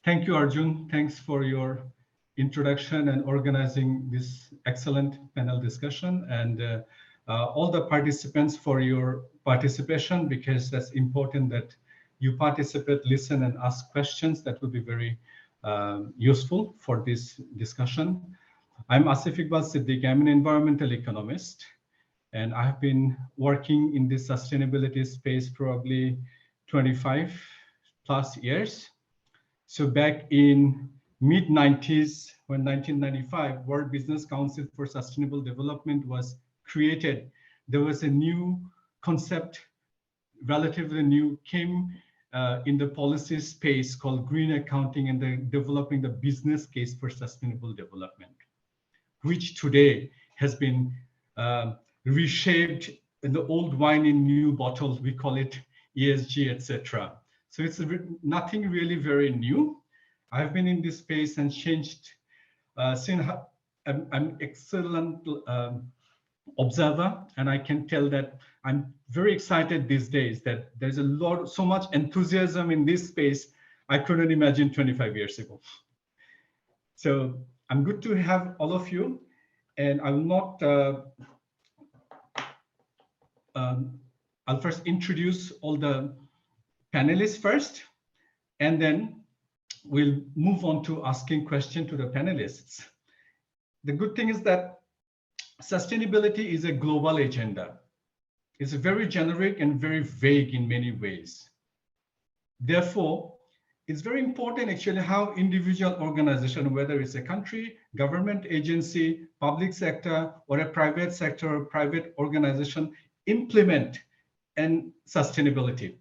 Thank you, Arjun. Thanks for your introduction and organizing this excellent panel discussion, and all the participants for your participation, because that's important that you participate, listen, and ask questions. That will be very useful for this discussion. I'm Asif Iqbal Siddiqui. I'm an environmental economist, and I've been working in this sustainability space probably 25 plus years. So back in mid-90s, when 1995, World Business Council for Sustainable Development was created, there was a new concept, relatively new, came in the policy space called green accounting, and developing the business case for sustainable development, which today has been reshaped in the old wine in new bottles. We call it ESG, etc. So it's nothing really very new. I've been in this space and changed. Since I'm excellent observer, and I can tell that I'm very excited these days that there's so much enthusiasm in this space I couldn't imagine 25 years ago. So I'm good to have all of you, and I will not. I'll first introduce all the panelists first, and then we'll move on to asking questions to the panelists. The good thing is that sustainability is a global agenda. It's very generic and very vague in many ways. Therefore, it's very important actually how individual organization, whether it's a country, government agency, public sector, or a private sector or private organization, implement and sustainability.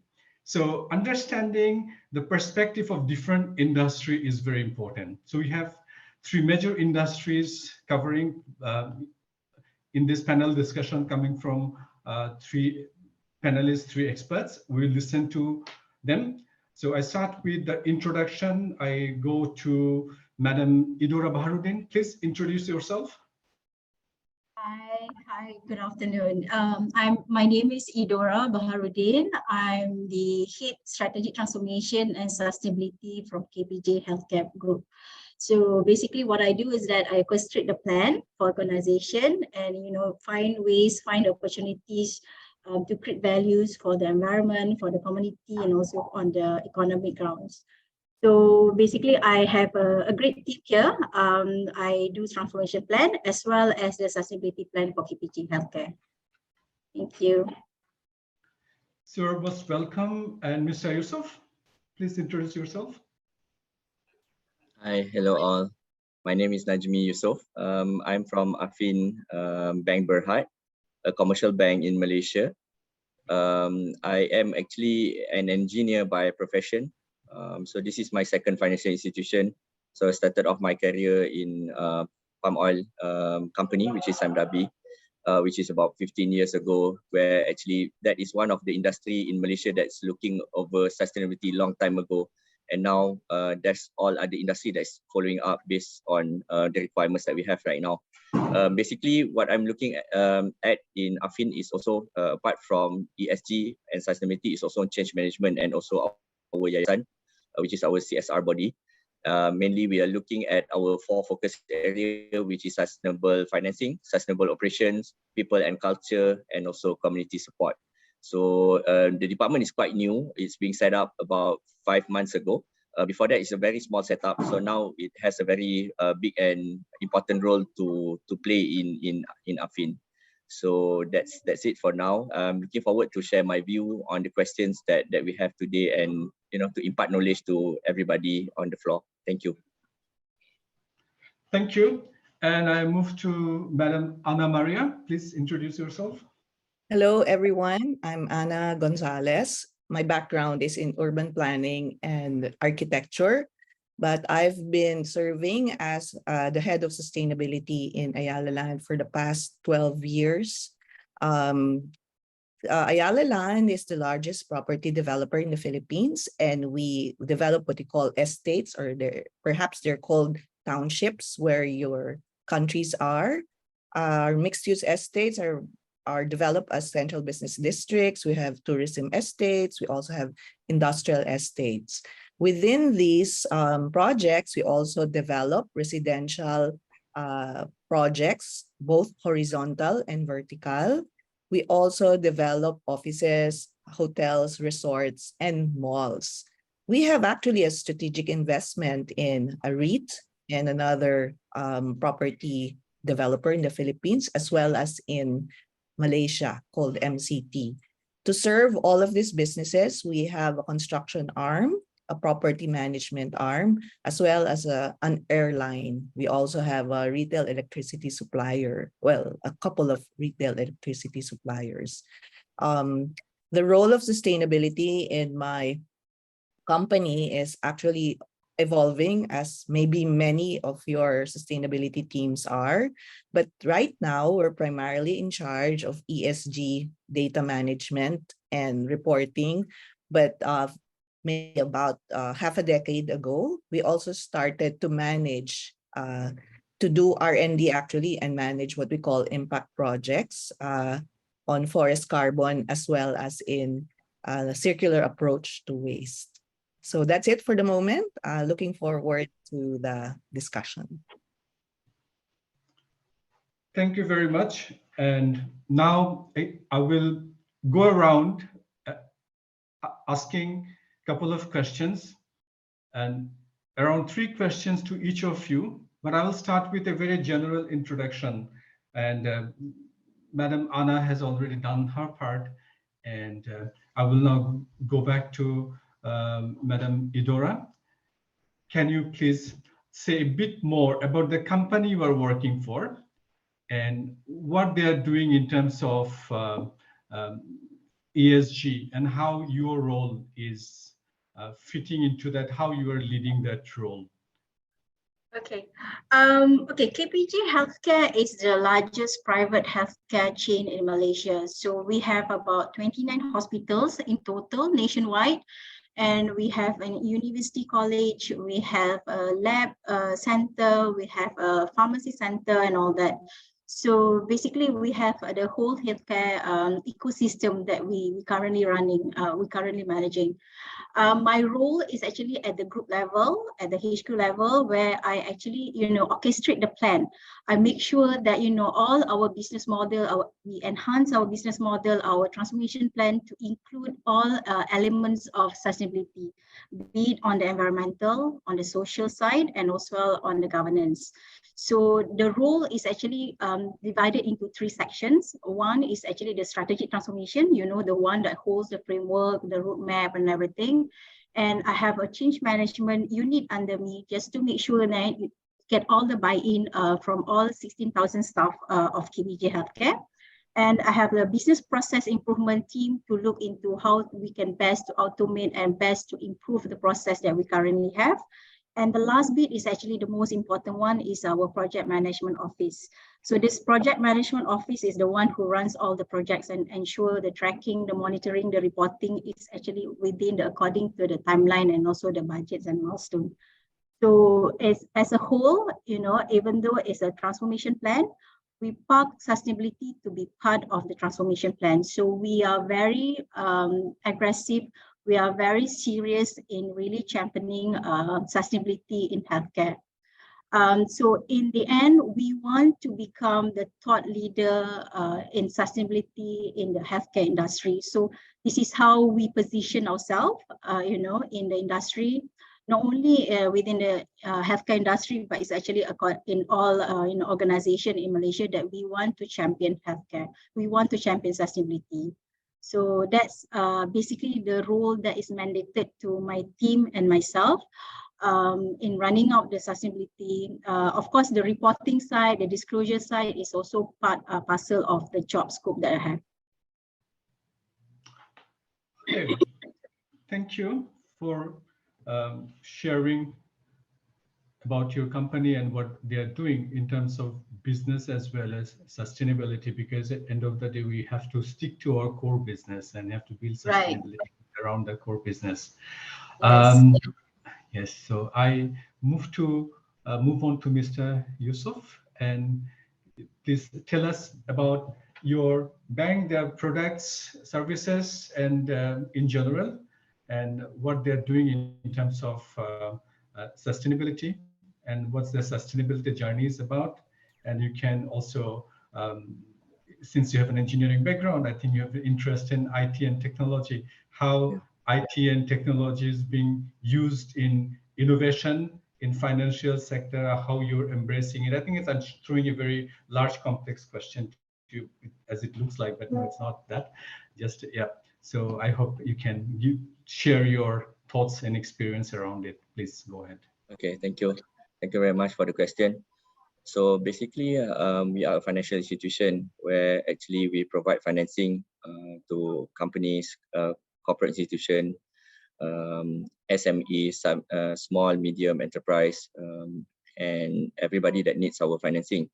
So understanding the perspective of different industry is very important. So we have three major industries covering in this panel discussion, coming from three panelists, three experts. We'll listen to them. So I start with the introduction. I go to Madam Idora Baharudin. Please introduce yourself. Hi, good afternoon. My name is Idora Baharudin. I'm the Head Strategic Transformation and Sustainability from KPJ Healthcare Group. So basically what I do is that I orchestrate the plan for organization and, find opportunities to create values for the environment, for the community, and also on the economic grounds. So basically, I have a great team here. I do transformation plan as well as the sustainability plan for KPG Healthcare. Thank you. Sir, most welcome. And Mr. Yusuf, please introduce yourself. Hi, hello all. My name is Nadjme Yusuf. I'm from Affin Bank Berhad, a commercial bank in Malaysia. I am actually an engineer by profession. So this is my second financial institution. So I started off my career in palm oil company, which is Samrabi, which is about 15 years ago, where actually that is one of the industry in Malaysia that's looking over sustainability long time ago. And now there's all other industry that's following up based on the requirements that we have right now. Basically, what I'm looking at in Affin is also, apart from ESG and sustainability, is also change management and also our yayasan, which is our CSR body. Mainly, we are looking at our 4 focus area, which is sustainable financing, sustainable operations, people and culture, and also community support. So the department is quite new. It's being set up about 5 months ago. Before that, it's a very small setup. So now it has a very big and important role to play in Affin. So that's it for now. I'm looking forward to share my view on the questions that we have today, and to impart knowledge to everybody on the floor. Thank you. Thank you. And I move to Madam Ana Maria. Please introduce yourself. Hello, everyone. I'm Ana Gonzales. My background is in urban planning and architecture, but I've been serving as the head of sustainability in Ayala Land for the past 12 years. Ayala Land is the largest property developer in the Philippines, and we develop what we call estates, or perhaps they're called townships, where your countries are. Our mixed-use estates are developed as central business districts. We have tourism estates. We also have industrial estates. Within these projects, we also develop residential projects, both horizontal and vertical. We also develop offices, hotels, resorts, and malls. We have actually a strategic investment in a REIT and another property developer in the Philippines, as well as in Malaysia called MCT. To serve all of these businesses, we have a construction arm, a property management arm, as well as an airline. We also have a retail electricity supplier, well, a couple of retail electricity suppliers. The role of sustainability in my company is actually evolving, as maybe many of your sustainability teams are. But right now, we're primarily in charge of ESG data management and reporting. But maybe about half a decade ago, we also started to manage, to do R&D actually, and manage what we call impact projects on forest carbon, as well as in a circular approach to waste. So that's it for the moment. Looking forward to the discussion. Thank you very much. And now I will go around asking a couple of questions, and around 3 questions to each of you. But I will start with a very general introduction. And Madam Anna has already done her part. And I will now go back to Madam Idora. Can you please say a bit more about the company you are working for and what they are doing in terms of ESG, and how your role is fitting into that, how you are leading that role? Okay. Okay, KPJ Healthcare is the largest private healthcare chain in Malaysia. So we have about 29 hospitals in total nationwide. And we have a university college, we have a lab center, we have a pharmacy center and all that. So basically we have the whole healthcare ecosystem that we currently running, we currently managing. My role is actually at the group level, at the HQ level, where I actually, orchestrate the plan. I make sure that, all our business model, we enhance our business model, our transformation plan to include all elements of sustainability, be it on the environmental, on the social side, and also on the governance. So the role is actually divided into 3 sections. One is actually the strategic transformation, the one that holds the framework, the roadmap and everything. And I have a change management unit under me just to make sure that you get all the buy-in from all 16,000 staff of KPJ Healthcare. And I have the business process improvement team to look into how we can best to automate and best to improve the process that we currently have. And the last bit is actually the most important one, is our project management office. So this project management office is the one who runs all the projects and ensure the tracking, the monitoring, the reporting is actually within according to the timeline and also the budgets and milestones. So as a whole, even though it's a transformation plan, we park sustainability to be part of the transformation plan. So we are very aggressive. We are very serious in really championing sustainability in healthcare. So in the end, we want to become the thought leader in sustainability in the healthcare industry. So this is how we position ourselves, in the industry, not only within the healthcare industry, but it's actually in all organization in Malaysia that we want to champion healthcare. We want to champion sustainability. So that's basically the role that is mandated to my team and myself in running out the sustainability. Of course, the reporting side, the disclosure side is also parcel of the job scope that I have. Okay. Thank you for sharing about your company and what they are doing in terms of business as well as sustainability, because at the end of the day, we have to stick to our core business and have to build sustainability around the core business. Yes. Yes, so I move on to Mr. Yusuf, and please tell us about your bank, their products, services, and in general, and what they're doing in terms of sustainability and what's their sustainability journey is about. And you can also, since you have an engineering background, I think you have an interest in IT and technology, how IT and technology is being used in innovation in financial sector, how you're embracing it. I think I'm throwing a very large, complex question to you, as it looks like, but no, it's not that. Just, yeah. So I hope you can share your thoughts and experience around it. Please go ahead. Okay, thank you. Thank you very much for the question. So basically, we are a financial institution where actually we provide financing to companies, corporate institution, SME, small, medium enterprise, and everybody that needs our financing.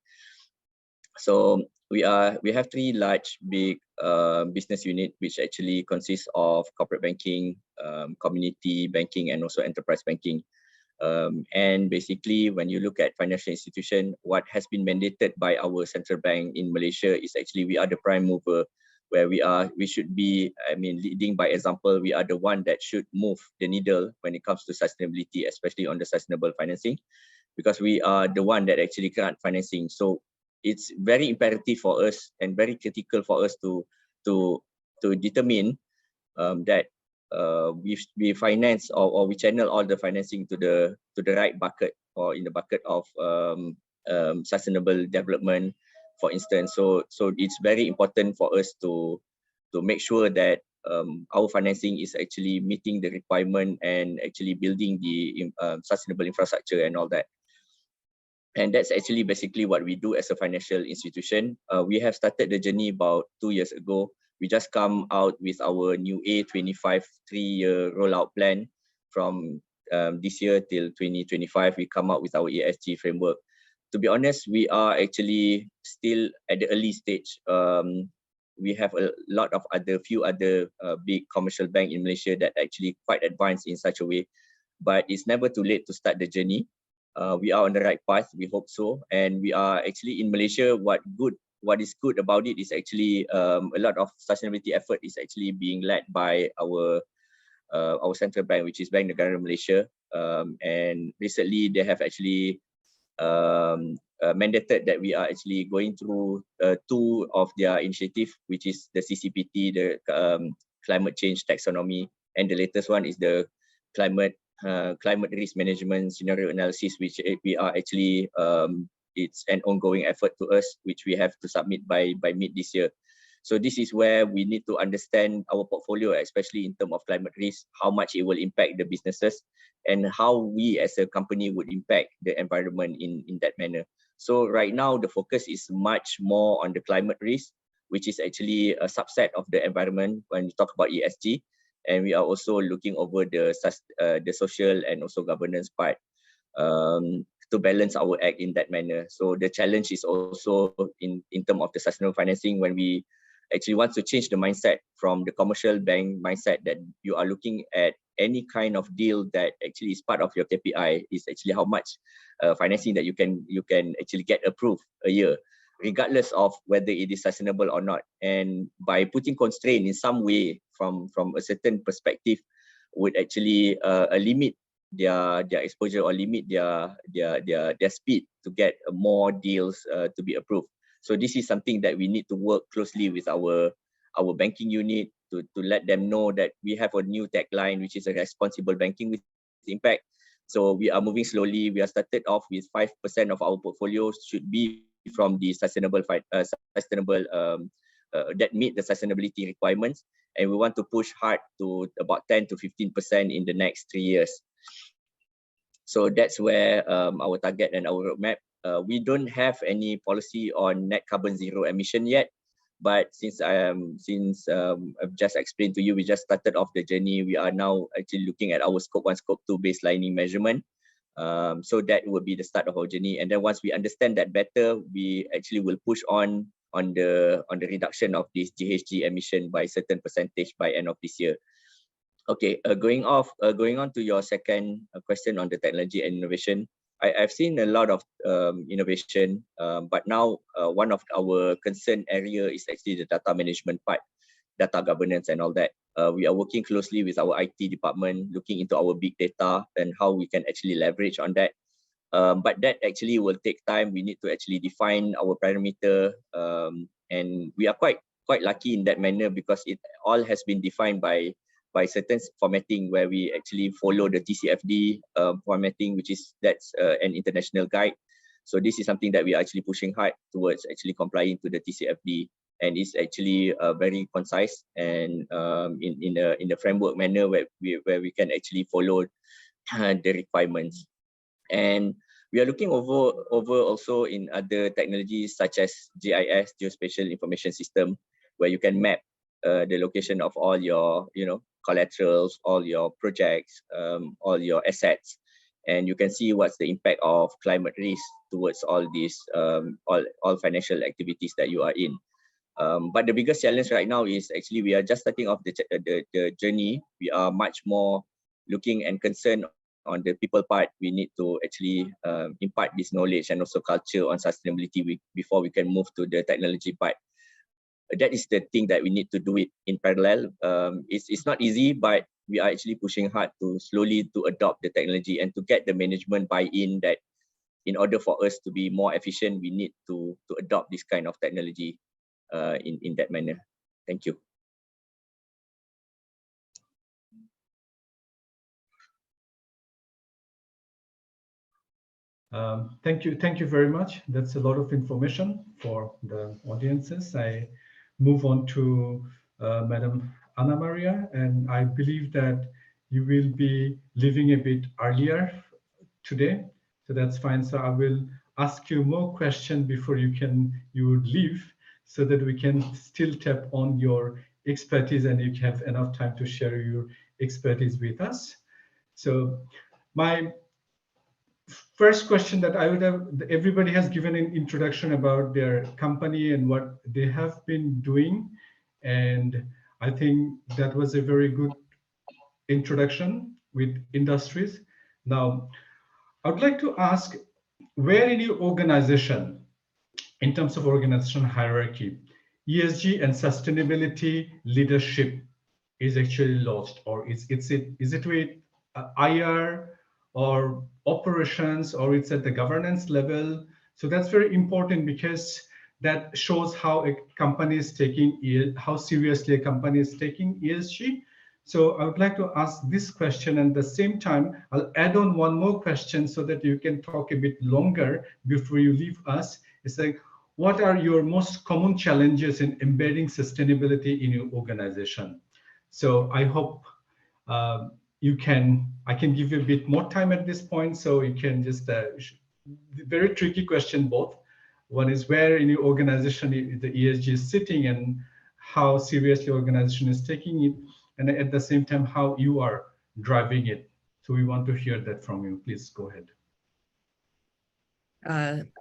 So we have three large, big business unit, which actually consists of corporate banking, community banking, and also enterprise banking. And basically, when you look at financial institution, what has been mandated by our central bank in Malaysia is actually we are the prime mover, where we should be, leading by example. We are the one that should move the needle when it comes to sustainability, especially on the sustainable financing, because we are the one that actually grant financing. So it's very imperative for us and very critical for us to determine that we finance or we channel all the financing to the right bucket, or in the bucket of sustainable development, for instance. So it's very important for us to make sure that our financing is actually meeting the requirement and actually building the sustainable infrastructure and all that. And that's actually basically what we do as a financial institution. We have started the journey about 2 years ago. We just come out with our new A25 3-year rollout plan. From this year till 2025, we come out with our ESG framework. To be honest, we are actually still at the early stage. We have a lot of few other big commercial bank in Malaysia that actually quite advanced in such a way, but it's never too late to start the journey. We are on the right path, we hope so. And we are actually in Malaysia, what is good about it is actually a lot of sustainability effort is actually being led by our central bank, which is Bank Negara Malaysia. And recently they have actually mandated that we are actually going through 2 of their initiative, which is the CCPT, the climate change taxonomy, and the latest one is the climate risk management scenario analysis, which we are actually it's an ongoing effort to us, which we have to submit by mid this year. So this is where we need to understand our portfolio, especially in terms of climate risk, how much it will impact the businesses, and how we as a company would impact the environment in that manner. So right now, the focus is much more on the climate risk, which is actually a subset of the environment when we talk about ESG. And we are also looking over the social and also governance part to balance our act in that manner. So the challenge is also in terms of the sustainable financing, when we actually want to change the mindset from the commercial bank mindset that you are looking at any kind of deal that actually is part of your KPI is actually how much financing that you can actually get approved a year, regardless of whether it is sustainable or not. And by putting constraint in some way from a certain perspective would actually limit their exposure or limit their speed to get more deals to be approved. So this is something that we need to work closely with our banking unit to let them know that we have a new tagline, which is a responsible banking with impact. So we are moving slowly. We are started off with 5% of our portfolio should be from the sustainable that meet the sustainability requirements, and we want to push hard to about 10 to 15% in the next 3 years. So that's where our target and our roadmap. We don't have any policy on net carbon zero emission yet, but since I've just explained to you, we just started off the journey. We are now actually looking at our scope 1, scope 2 baselining measurement. So that will be the start of our journey. And then once we understand that better, we actually will push on the reduction of this GHG emission by a certain percentage by end of this year. Okay, going on to your second question on the technology and innovation. I've seen a lot of innovation, but now one of our concern area is actually the data management part, data governance and all that. We are working closely with our IT department, looking into our big data and how we can actually leverage on that. But that actually will take time. We need to actually define our parameter, and we are quite lucky in that manner because it all has been defined by certain formatting where we actually follow the TCFD formatting, that's an international guide. So this is something that we are actually pushing hard towards actually complying to the TCFD, and it's actually very concise and in a framework manner where we can actually follow the requirements. And we are looking over also in other technologies such as GIS, Geospatial Information System, where you can map the location of all your collaterals, all your projects, all your assets, and you can see what's the impact of climate risk towards all these all financial activities that you are in. But the biggest challenge right now is actually we are just starting off the journey. We are much more looking and concerned on the people part. We need to actually impart this knowledge and also culture on sustainability before we can move to the technology part. That is the thing that we need to do it in parallel. It's not easy, but we are actually pushing hard to slowly to adopt the technology and to get the management buy-in that in order for us to be more efficient, we need to adopt this kind of technology in that manner. Thank you. Thank you very much. That's a lot of information for the audiences. I move on to Madam Ana Maria, and I believe that you will be leaving a bit earlier today, so that's fine. So I will ask you more questions before you would leave, so that we can still tap on your expertise and you have enough time to share your expertise with us. So my first question that I would have, everybody has given an introduction about their company and what they have been doing. And I think that was a very good introduction with industries. Now, I would like to ask, where in your organization, in terms of organization hierarchy, ESG and sustainability leadership is actually lost, or is it with IR or operations, or it's at the governance level? So that's very important because that shows how a company is taking how seriously a company is taking ESG. So I would like to ask this question, and at the same time, I'll add on one more question so that you can talk a bit longer before you leave us. It's like, what are your most common challenges in embedding sustainability in your organization? So I hope I can give you a bit more time at this point, so you can just, very tricky question both. One is where in your organization the ESG is sitting and how seriously organization is taking it, and at the same time, how you are driving it. So we want to hear that from you. Please go ahead.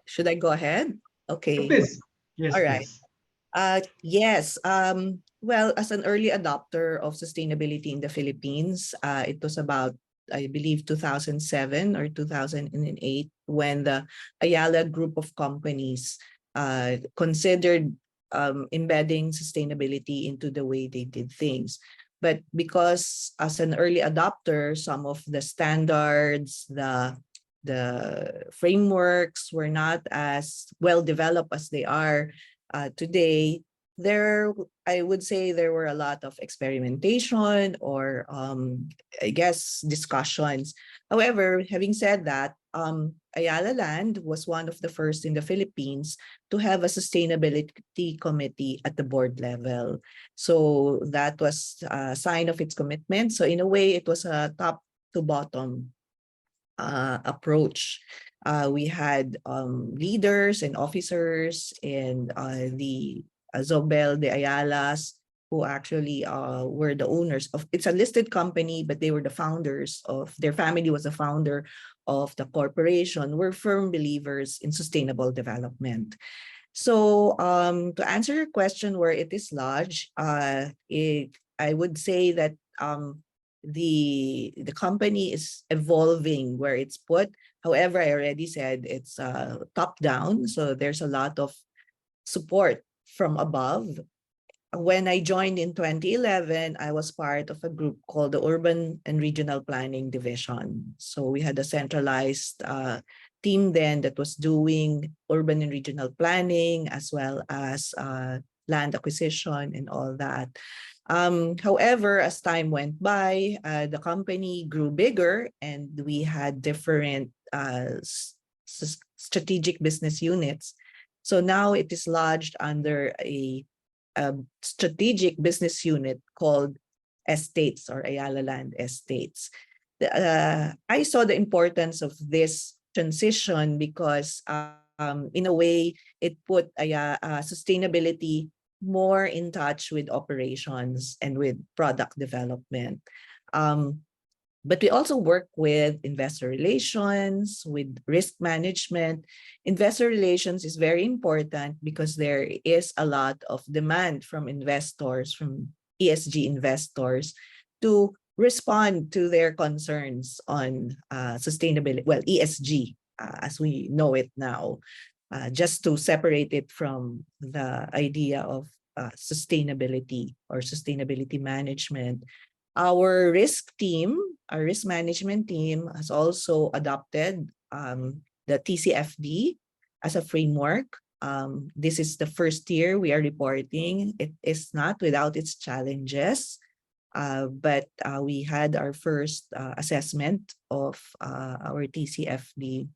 Should I go ahead? Okay. Please. Yes, All right. please. Yes. Well, as an early adopter of sustainability in the Philippines, it was about, I believe, 2007 or 2008 when the Ayala group of companies considered embedding sustainability into the way they did things. But because as an early adopter, some of the standards, the frameworks were not as well developed as they are today, I would say there were a lot of experimentation or I guess discussions. However, having said that, Ayala Land was one of the first in the Philippines to have a sustainability committee at the board level. So that was a sign of its commitment. So in a way, it was a top to bottom approach. We had leaders and officers and the Zobel, the Ayalas, who actually were the owners of, it's a listed company, but they were the founders of, their family was the founder of the corporation, were firm believers in sustainable development. So to answer your question where it is lodged, I would say that the company is evolving where it's put. However, I already said it's top down, so there's a lot of support from above. when I joined in 2011, I was part of a group called the Urban and Regional Planning Division. So we had a centralized team then that was doing urban and regional planning as well as land acquisition and all that. However, as time went by, the company grew bigger and we had different strategic business units. So now it is lodged under a strategic business unit called Estates or Ayala Land Estates. I saw the importance of this transition because in a way it put sustainability more in touch with operations and with product development. But we also work with investor relations, with risk management. Investor relations is very important because there is a lot of demand from investors, from ESG investors, to respond to their concerns on sustainability, well, ESG, as we know it now, just to separate it from the idea of sustainability or sustainability management. Our risk team, our risk management team, has also adopted the TCFD as a framework. This is the first year we are reporting. It is not without its challenges, but we had our first assessment of our TCFD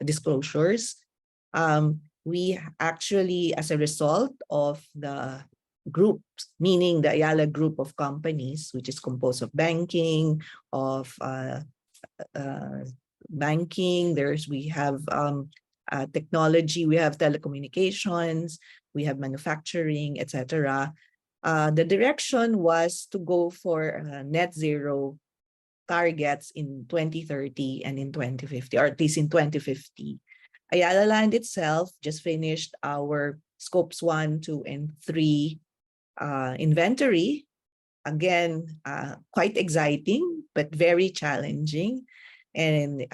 disclosures. We actually, as a result of the groups, meaning the Ayala group of companies, which is composed of banking, we have technology, we have telecommunications, we have manufacturing, etc. The direction was to go for net zero targets in 2030 and in 2050, or at least in 2050. Ayala Land itself just finished our scopes 1, 2, and 3 inventory. Again, quite exciting, but very challenging. And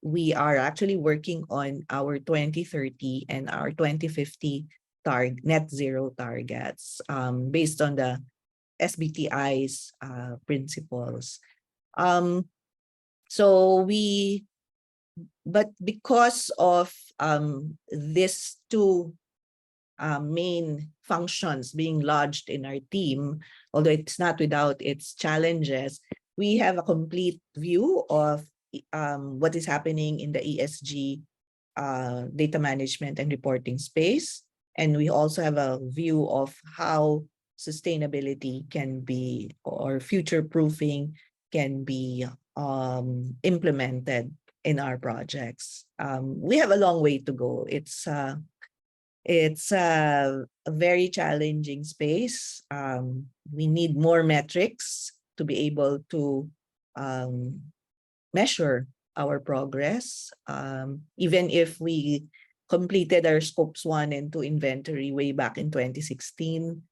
we are actually working on our 2030 and our 2050 net zero targets based on the SBTI's principles. But because of these two main functions being lodged in our team, although it's not without its challenges, we have a complete view of what is happening in the ESG data management and reporting space. And we also have a view of how sustainability can be, or future proofing can be implemented in our projects. We have a long way to go. It's a very challenging space. We need more metrics to be able to measure our progress. Even if we completed our scopes 1 and 2 inventory way back in 2016,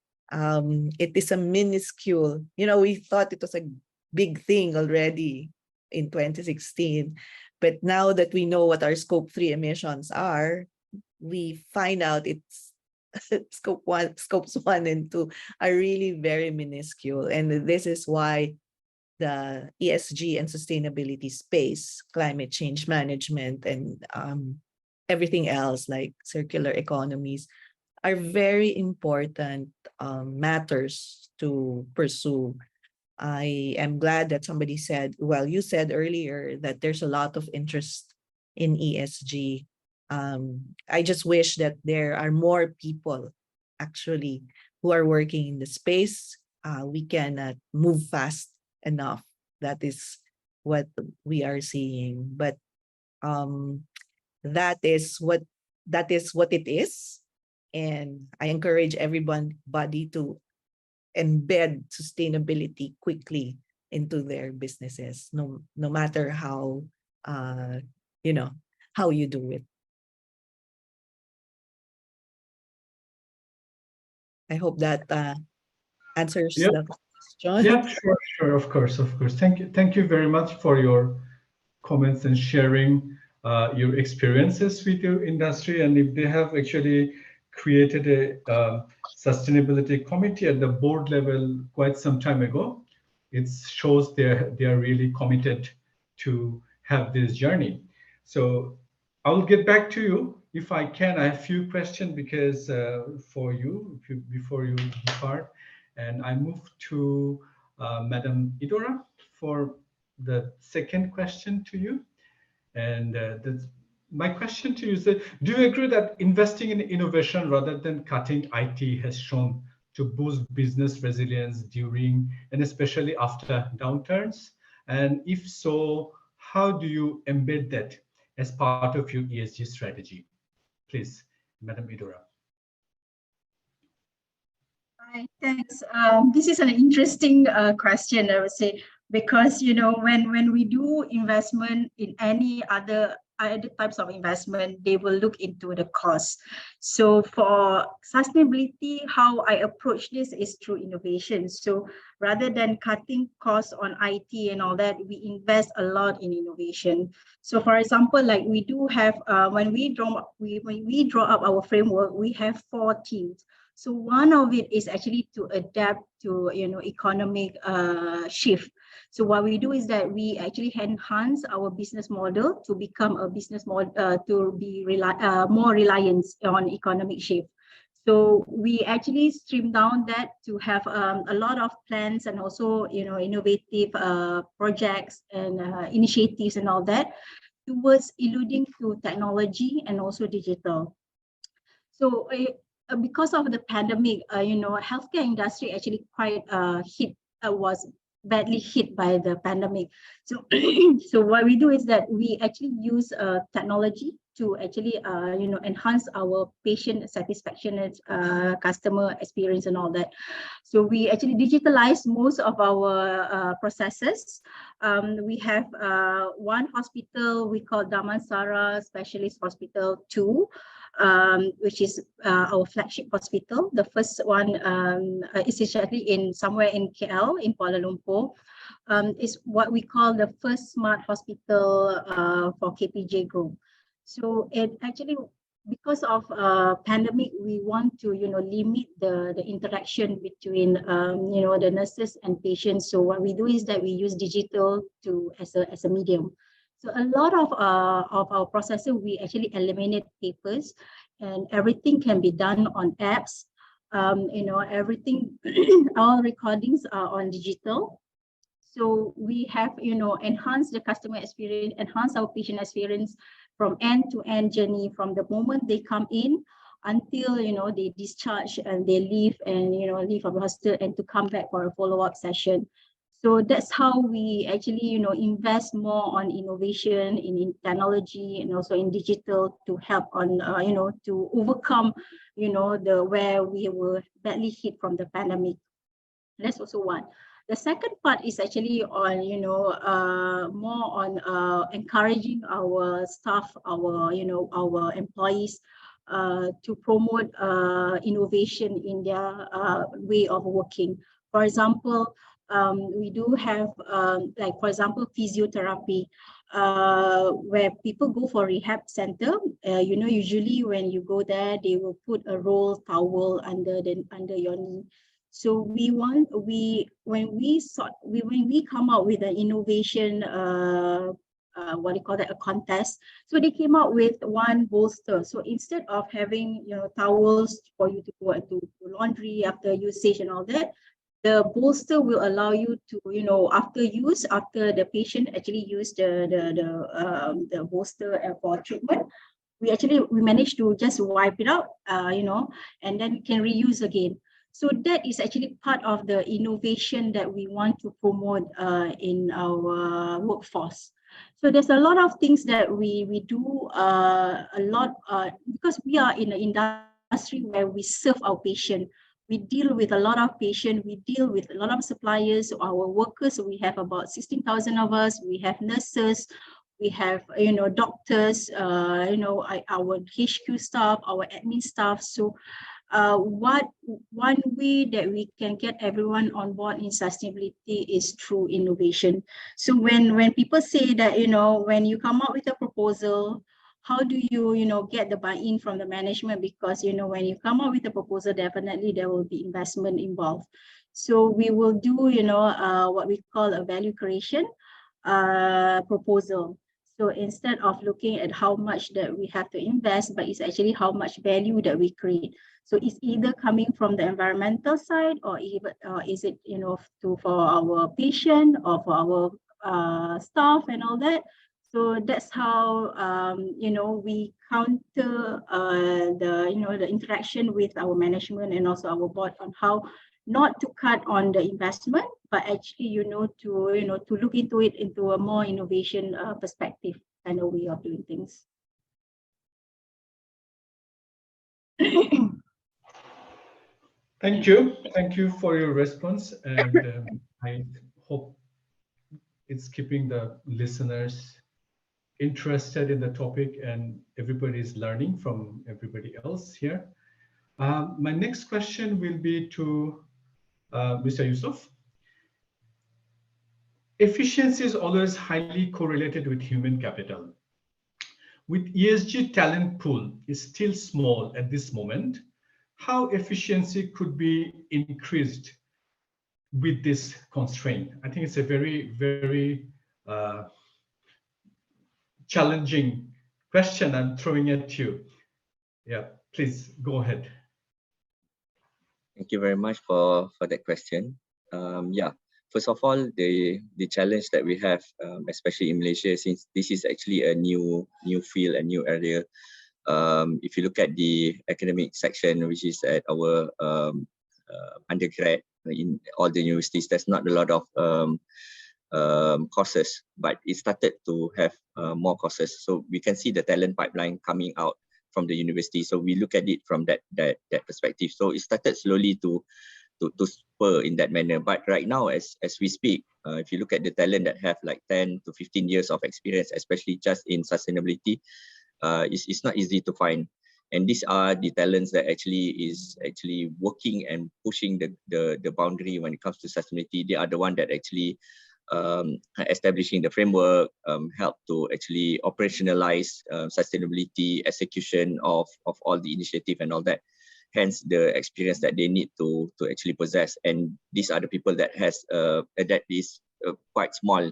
it is a minuscule, we thought it was a big thing already in 2016. But now that we know what our scope 3 emissions are, we find out it's scopes 1 and 2 are really very minuscule. And this is why the ESG and sustainability space, climate change management, and everything else like circular economies are very important matters to pursue. I am glad that somebody said, well, you said earlier that there's a lot of interest in ESG. I just wish that there are more people actually who are working in the space. We cannot move fast enough. That is what we are seeing. But that is what it is. And I encourage everybody to embed sustainability quickly into their businesses, no matter how how you do it. I hope that answers the question. Yeah, sure, of course. Thank you very much for your comments and sharing your experiences with your industry. And if they have actually created a sustainability committee at the board level quite some time ago. It shows they are really committed to have this journey. So I will get back to you if I can. I have a few questions because for you before you depart, and I move to Madam Idora for the second question to you. And my question to you is that, do you agree that investing in innovation rather than cutting IT has shown to boost business resilience during and especially after downturns? And if so, how do you embed that as part of your ESG strategy? Please, Madam Idora. Hi, thanks. This is an interesting question, I would say, because when we do investment in any other types of investment, they will look into the cost. So for sustainability, how I approach this is through innovation. So rather than cutting costs on IT and all that, we invest a lot in innovation. So for example, like we do have when we draw up our framework, we have 4 teams. So one of it is actually to adapt to economic shift. So what we do is that we actually enhance our business model to become a business model to be more reliant on economic shift. So we actually stream down that to have a lot of plans and also innovative projects and initiatives and all that towards alluding to technology and also digital. So because of the pandemic, healthcare industry actually quite was badly hit by the pandemic. So, so what we do is that we actually use technology to actually, enhance our patient satisfaction and customer experience and all that. So we actually digitalize most of our processes. We have one hospital we call Damansara Specialist Hospital 2. Which is our flagship hospital. The first one is actually somewhere in KL, in Kuala Lumpur. Is what we call the first smart hospital for KPJ Group. So it actually, because of pandemic, we want to limit the interaction between the nurses and patients. So what we do is that we use digital as a medium. So a lot of our processes, we actually eliminate papers, and everything can be done on apps. Everything, all recordings are on digital. So we have, enhanced the customer experience, enhance our patient experience from end-to-end journey, from the moment they come in until, they discharge and they leave and, leave from the hospital and to come back for a follow-up session. So that's how we actually, invest more on innovation in technology and also in digital to help on, to overcome, where we were badly hit from the pandemic. That's also one. The second part is actually on, more on encouraging our staff, our employees to promote innovation in their way of working. For example, we do have, like, for example, physiotherapy, where people go for rehab center. Usually when you go there, they will put a roll towel under your knee. So when we come out with an innovation, what do you call that, a contest. So they came out with one bolster. So instead of having towels for you to go to laundry after usage and all that, the bolster will allow you to, after the patient actually used the bolster for treatment, we managed to just wipe it out, and then can reuse again. So that is actually part of the innovation that we want to promote in our workforce. So there's a lot of things that we do a lot because we are in an industry where we serve our patient. We deal with a lot of patients, we deal with a lot of suppliers, our workers. We have about 16,000 of us. We have nurses, we have doctors, our HQ staff, our admin staff. So one way that we can get everyone on board in sustainability is through innovation. So when people say that when you come up with a proposal, how do you, get the buy-in from the management? Because, when you come up with a proposal, definitely there will be investment involved. So we will do, what we call a value creation proposal. So instead of looking at how much that we have to invest, but it's actually how much value that we create. So it's either coming from the environmental side, or even is it, for our patient or for our staff and all that. So that's how we counter the interaction with our management and also our board on how not to cut on the investment, but actually to look into it into a more innovation perspective kind of way of doing things. Thank you for your response, and I hope it's keeping the listeners interested in the topic, and everybody is learning from everybody else here. My next question will be to Mr. Yusuf. Efficiency is always highly correlated with human capital. With ESG talent pool is still small at this moment, how efficiency could be increased with this constraint? I think it's a very, very challenging question I'm throwing at you. Yeah, please go ahead. Thank you very much for that question. Yeah, first of all, the challenge that we have, especially in Malaysia, since this is actually a new field, a new area. If you look at the academic section, which is at our undergrad in all the universities, there's not a lot of courses, but it started to have more courses. So we can see the talent pipeline coming out from the university. So we look at it from that perspective. So it started slowly to spur in that manner. But right now, as we speak, if you look at the talent that have like 10 to 15 years of experience, especially just in sustainability, it's not easy to find. And these are the talents that is working and pushing the boundary when it comes to sustainability. They are the one that actually establishing the framework, help to actually operationalize sustainability, execution of all the initiative and all that. Hence the experience that they need to actually possess. And these are the people that is quite small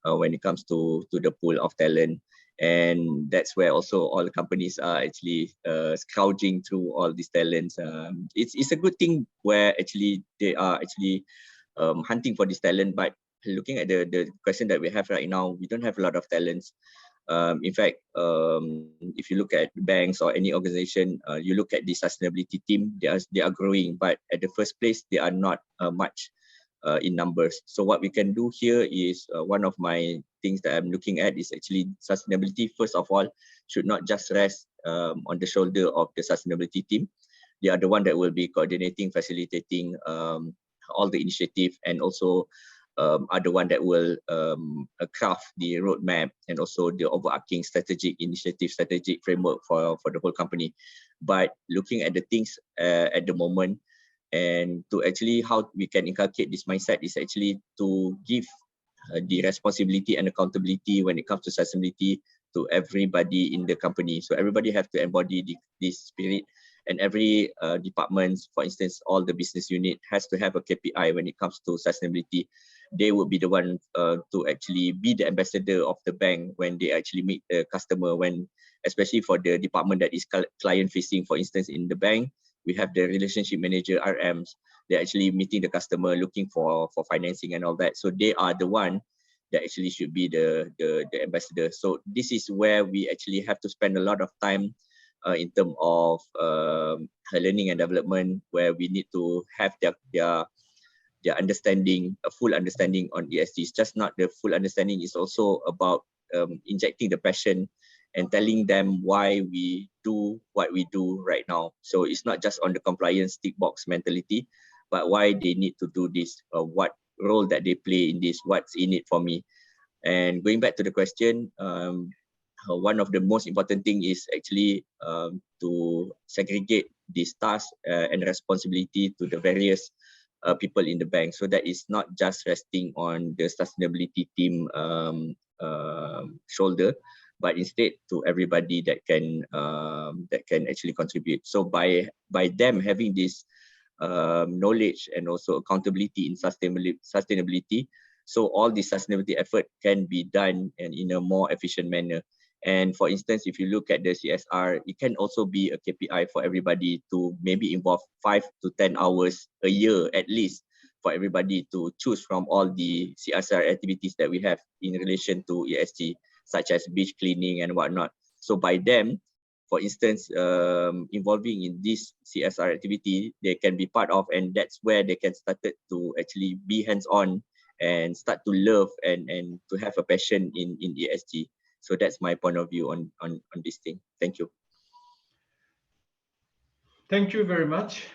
when it comes to the pool of talent. And that's where also all the companies are actually scrounging through all these talents. It's a good thing where actually they are actually hunting for this talent, but looking at the question that we have right now, we don't have a lot of talents. In fact, if you look at banks or any organization, you look at the sustainability team, they are growing, but at the first place, they are not much in numbers. So what we can do here is one of my things that I'm looking at is actually sustainability, first of all, should not just rest on the shoulder of the sustainability team. They are the one that will be coordinating, facilitating all the initiative, and also are the one that will craft the roadmap and also the overarching strategic framework for the whole company. But looking at the things at the moment, and to actually how we can inculcate this mindset is actually to give the responsibility and accountability when it comes to sustainability to everybody in the company. So everybody have to embody this spirit, and every department, for instance, all the business unit has to have a KPI when it comes to sustainability. They will be the one to actually be the ambassador of the bank when they actually meet the customer, especially for the department that is client facing. For instance, in the bank, we have the relationship manager, RMs. They're actually meeting the customer, looking for financing and all that. So they are the one that actually should be the ambassador. So this is where we actually have to spend a lot of time in terms of learning and development, where we need to have their understanding, a full understanding on ESG. It's just not the full understanding, it's also about injecting the passion and telling them why we do what we do right now. So it's not just on the compliance tick box mentality, but why they need to do this, what role that they play in this, what's in it for me. And going back to the question, one of the most important thing is actually to segregate this task and responsibility to the various people in the bank, so that it's not just resting on the sustainability team shoulder, but instead to everybody that can actually contribute. So by them having this knowledge and also accountability in sustainability, so all the sustainability effort can be done and in a more efficient manner. And for instance, if you look at the CSR, it can also be a KPI for everybody to maybe involve 5 to 10 hours a year at least for everybody to choose from all the CSR activities that we have in relation to ESG, such as beach cleaning and whatnot. So by them, for instance, involving in this CSR activity, they can be part of, and that's where they can start to actually be hands-on and start to love and to have a passion in ESG. So that's my point of view on this thing. Thank you. Thank you very much.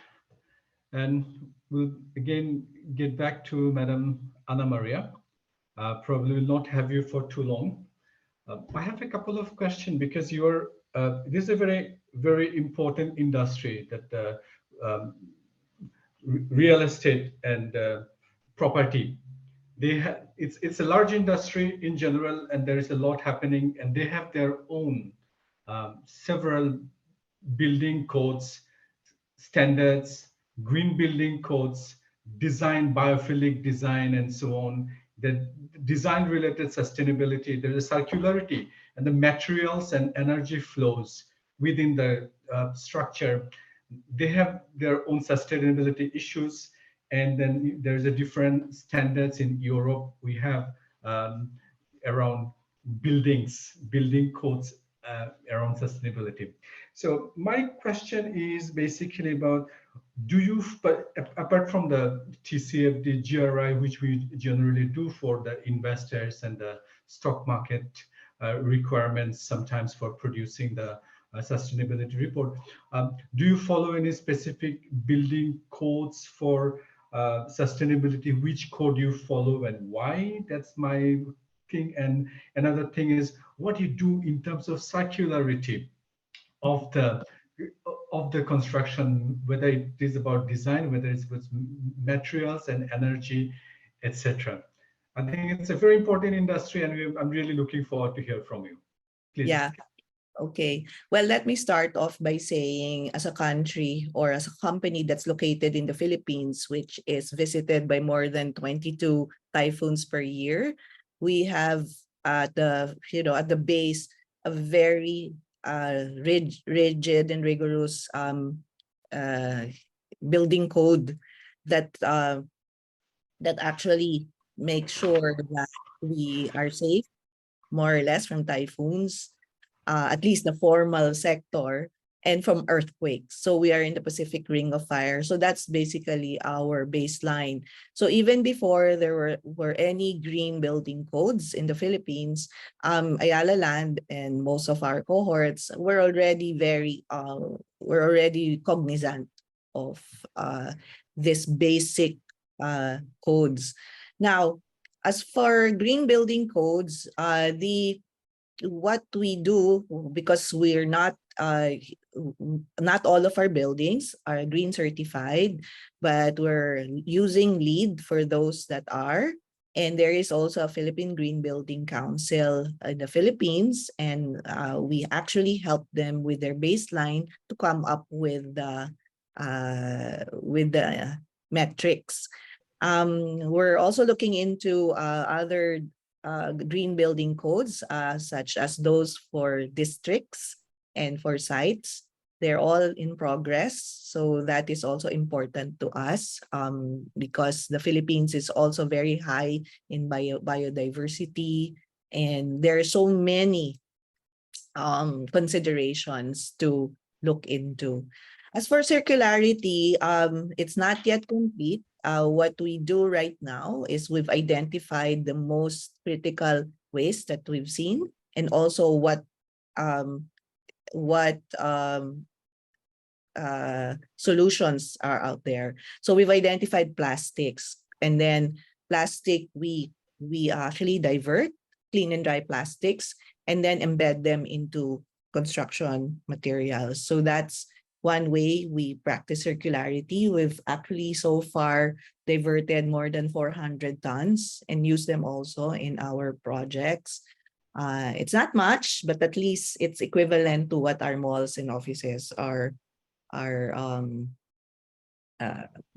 And we'll again get back to Madam Ana Maria. Probably will not have you for too long. I have a couple of questions because you're, this is a very, very important industry that real estate and property. It's a large industry in general, and there is a lot happening, and they have their own several building codes, standards, green building codes, design, biophilic design, and so on. The design related sustainability, there is circularity, and the materials and energy flows within the structure. They have their own sustainability issues. And then there's a different standards in Europe. We have around building codes around sustainability. So my question is basically about, do you, apart from the TCFD, GRI, which we generally do for the investors and the stock market requirements sometimes for producing the sustainability report, do you follow any specific building codes for sustainability? Which code you follow and why? That's my thing. And another thing is what you do in terms of circularity of the construction, whether it is about design, whether it's with materials and energy, etc. I think it's a very important industry, and I'm really looking forward to hear from you. Please. Yeah. Okay. Well, let me start off by saying, as a country or as a company that's located in the Philippines, which is visited by more than 22 typhoons per year, we have at the base a very rigid and rigorous building code that actually makes sure that we are safe, more or less, from typhoons. At least the formal sector, and from earthquakes. So we are in the Pacific Ring of Fire. So that's basically our baseline. So even before there were any green building codes in the Philippines, Ayala Land and most of our cohorts were already cognizant of this basic codes. Now, as for green building codes, what we do, because we're not all of our buildings are green certified, but we're using LEED for those that are. And there is also a Philippine Green Building Council in the Philippines, and we actually help them with their baseline to come up with the metrics. We're also looking into other green building codes, such as those for districts and for sites. They're all in progress. So that is also important to us because the Philippines is also very high in biodiversity. And there are so many considerations to look into. As for circularity, it's not yet complete. What we do right now is we've identified the most critical waste that we've seen, and also what solutions are out there. So we've identified plastics, and then plastic we actually divert, clean and dry plastics, and then embed them into construction materials. So that's one way we practice circularity. We've actually so far diverted more than 400 tons and used them also in our projects. It's not much, but at least it's equivalent to what our malls and offices are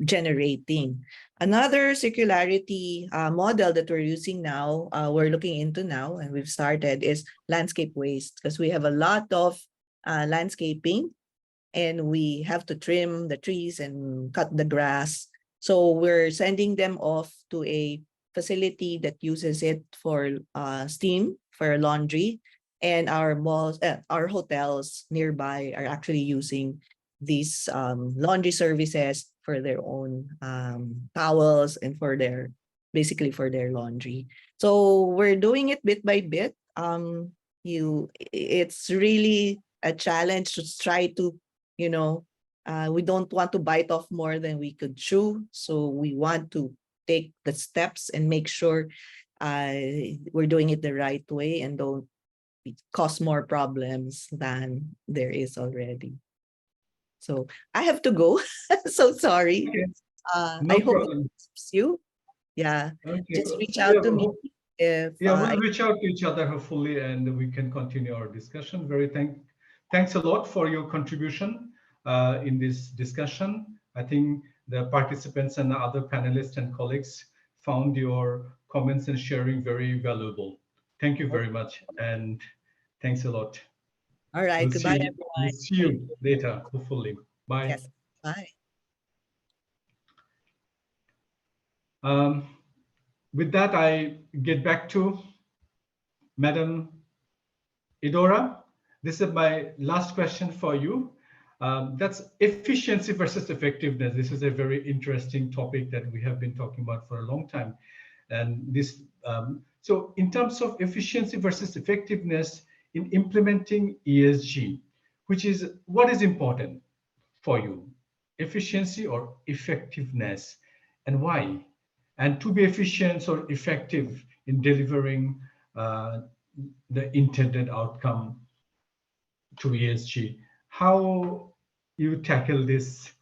generating. Another circularity model that we're using now, we're looking into now, and we've started, is landscape waste, because we have a lot of landscaping and we have to trim the trees and cut the grass. So we're sending them off to a facility that uses it for steam, for laundry, and our malls, our hotels nearby are actually using these laundry services for their own towels and for their, basically for their laundry. So we're doing it bit by bit. It's really a challenge to try to, we don't want to bite off more than we could chew. So we want to take the steps and make sure we're doing it the right way and don't cause more problems than there is already. So I have to go. So sorry. Okay. I hope it helps you. Yeah. Okay. Just reach out to me if we'll reach out to each other hopefully, and we can continue our discussion. Thanks a lot for your contribution in this discussion. I think the participants and the other panelists and colleagues found your comments and sharing very valuable. Thank you very much, and thanks a lot. All right. We'll Goodbye, see, everyone. we'll see you later, hopefully. Bye. Yes. Bye. With that, I get back to Madam Idora. This is my last question for you. That's efficiency versus effectiveness. This is a very interesting topic that we have been talking about for a long time. And this, so in terms of efficiency versus effectiveness in implementing ESG, what is important for you, efficiency or effectiveness, and why? And to be efficient or effective in delivering the intended outcome to ESG, how you tackle this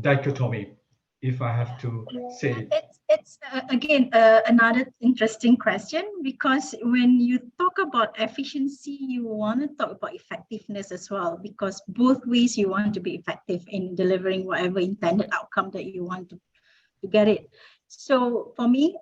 dichotomy, if I have to say? It's again another interesting question, because when you talk about efficiency, you want to talk about effectiveness as well, because both ways you want to be effective in delivering whatever intended outcome that you want to get it. So for me,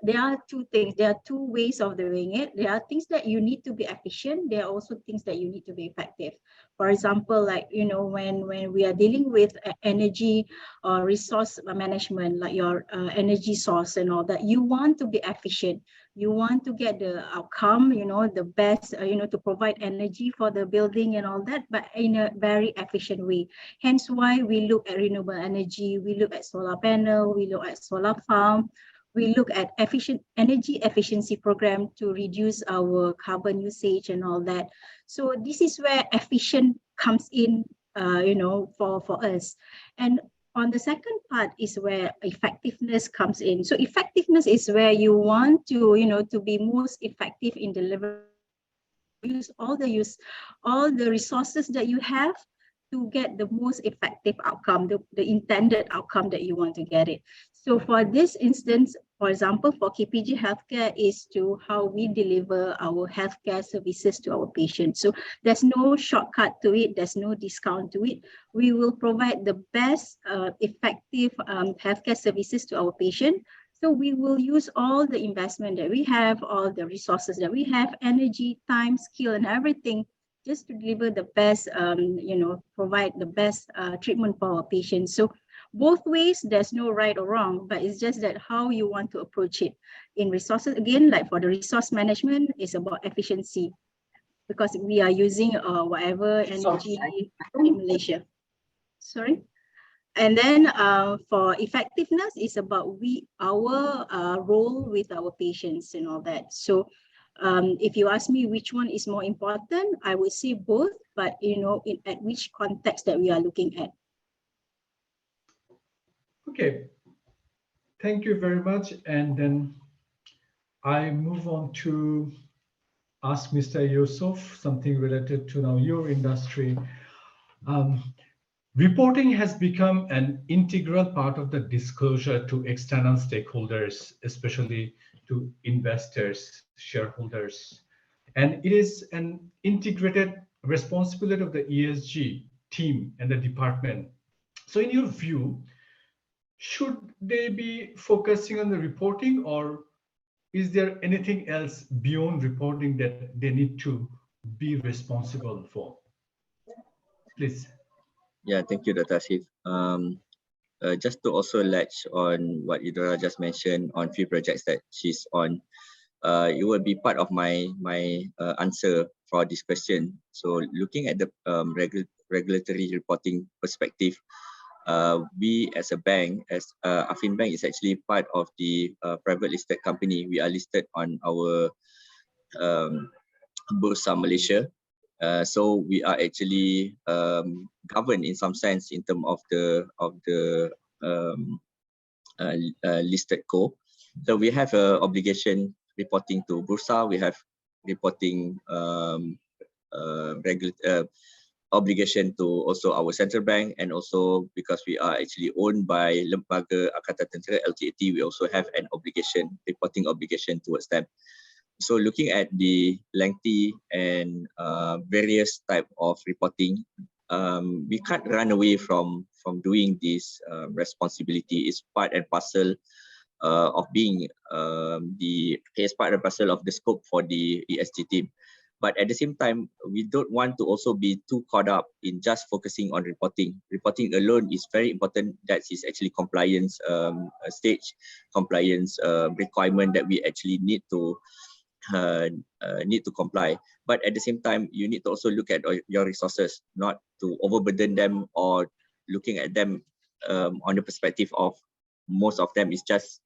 there are two things. There are two ways of doing it. There are things that you need to be efficient. There are also things that you need to be effective. For example, like, when we are dealing with energy or resource management, like your energy source and all that, you want to be efficient. You want to get the outcome, the best, to provide energy for the building and all that, but in a very efficient way. Hence why we look at renewable energy, we look at solar panel, we look at solar farm, we look at energy efficiency program to reduce our carbon usage and all that. So this is where efficient comes in, for us. And on the second part is where effectiveness comes in. So effectiveness is where you want to be most effective in delivering, use all the resources that you have to get the most effective outcome, the intended outcome that you want to get it. So for this instance, for example, for KPG Healthcare is to how we deliver our healthcare services to our patients. So there's no shortcut to it. There's no discount to it. We will provide the best effective healthcare services to our patient. So we will use all the investment that we have, all the resources that we have, energy, time, skill, and everything, just to deliver the best, provide the best treatment for our patients. So both ways, there's no right or wrong, but it's just that how you want to approach it. In resources, again, like for the resource management, it's about efficiency, because we are using whatever energy in Malaysia. Sorry. And then for effectiveness, it's about our role with our patients and all that. So if you ask me which one is more important, I would say both, but at which context that we are looking at. Okay, thank you very much. And then I move on to ask Mr. Yusuf something related to now your industry. Reporting has become an integral part of the disclosure to external stakeholders, especially to investors, shareholders. And it is an integrated responsibility of the ESG team and the department. So in your view, should they be focusing on the reporting, or is there anything else beyond reporting that they need to be responsible for? Please. Yeah, thank you, Dr. Asif. Just to also latch on what Idora just mentioned on few projects that she's on, it will be part of my answer for this question. So looking at the regulatory reporting perspective, we as a bank, as Affin Bank is actually part of the private listed company. We are listed on our Bursa Malaysia. So we are actually governed in some sense in terms of the listed co. So we have a obligation reporting to Bursa. We have reporting obligation to also our central bank, and also because we are actually owned by Lembaga Angkatan Tentera LTAT, we also have an reporting obligation towards them. So looking at the lengthy and various type of reporting, we can't run away from doing this responsibility. It's part and parcel of being it's part and parcel of the scope for the ESG team. But at the same time, we don't want to also be too caught up in just focusing on reporting. Reporting alone is very important. That is actually compliance stage, compliance requirement that we actually need to comply. But at the same time, you need to also look at your resources, not to overburden them or looking at them on the perspective of most of them is just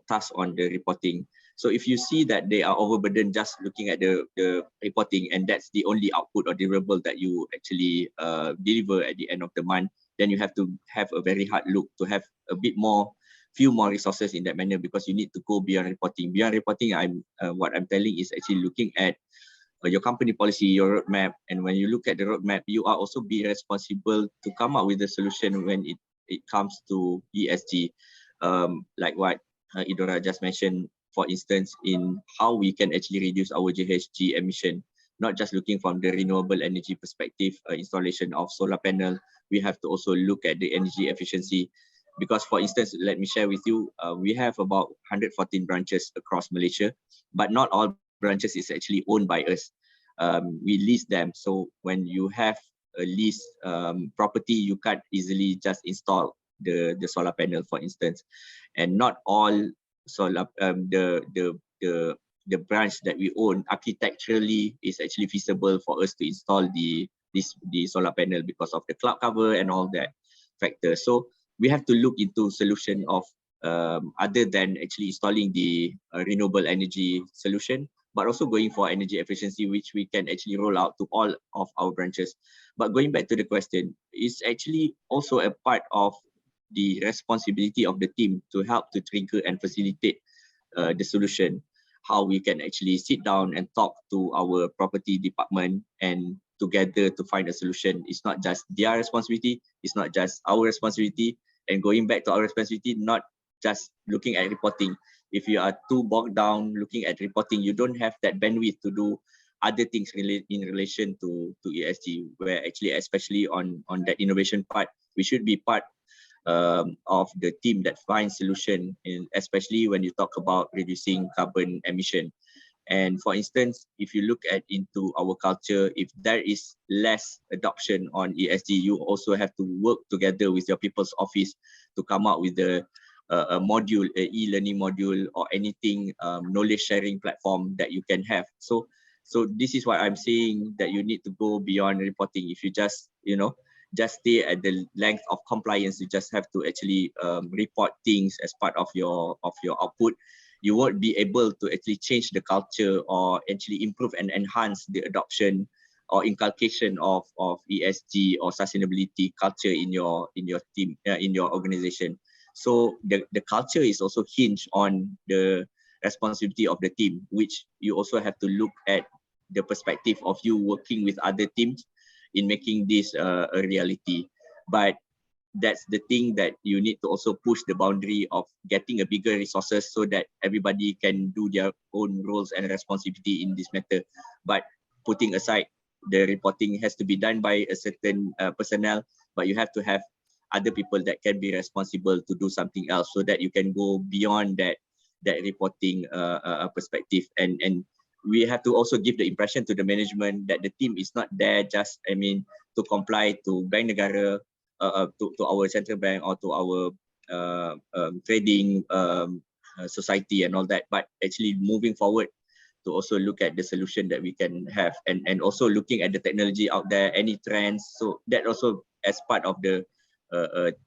task on the reporting. So if you see that they are overburdened just looking at the reporting, and that's the only output or deliverable that you actually deliver at the end of the month, then you have to have a very hard look to have a bit more, few more resources in that manner, because you need to go beyond reporting. Beyond reporting, what I'm telling is actually looking at your company policy, your roadmap, and when you look at the roadmap, you are also be responsible to come up with a solution when it comes to ESG, like what Idora just mentioned. For instance, in how we can actually reduce our GHG emission, not just looking from the renewable energy perspective, installation of solar panel, we have to also look at the energy efficiency. Because for instance, let me share with you, we have about 114 branches across Malaysia, but not all branches is actually owned by us. We lease them. So when you have a lease property, you can't easily just install the solar panel, for instance. And not all solar the branch that we own architecturally is actually feasible for us to install the solar panel because of the cloud cover and all that factors. So we have to look into solution of other than actually installing the renewable energy solution, but also going for energy efficiency, which we can actually roll out to all of our branches. But going back to the question, it's actually also a part of the responsibility of the team to help to trigger and facilitate the solution. How we can actually sit down and talk to our property department and together to find a solution. It's not just their responsibility, it's not just our responsibility. And going back to our responsibility, not just looking at reporting. If you are too bogged down looking at reporting, you don't have that bandwidth to do other things in relation to ESG, where actually, especially on that innovation part, we should be part of the team that finds solution, especially when you talk about reducing carbon emission. And for instance, if you look at into our culture, if there is less adoption on ESG, you also have to work together with your people's office to come up with a module, a e-learning module, or anything knowledge sharing platform that you can have. So this is why I'm saying that you need to go beyond reporting. If you just just stay at the length of compliance, you just have to actually report things as part of your output. You won't be able to actually change the culture or actually improve and enhance the adoption or inculcation of ESG or sustainability culture in your team, in your organization. So the culture is also hinged on the responsibility of the team, which you also have to look at the perspective of you working with other teams in making this a reality. But that's the thing that you need to also push the boundary of getting a bigger resources so that everybody can do their own roles and responsibility in this matter. But putting aside, the reporting has to be done by a certain personnel, but you have to have other people that can be responsible to do something else so that you can go beyond that reporting perspective. And we have to also give the impression to the management that the team is not there just, to comply to Bank Negara, to our central bank or to our trading society and all that, but actually moving forward to also look at the solution that we can have, and also looking at the technology out there, any trends. So that also as part of the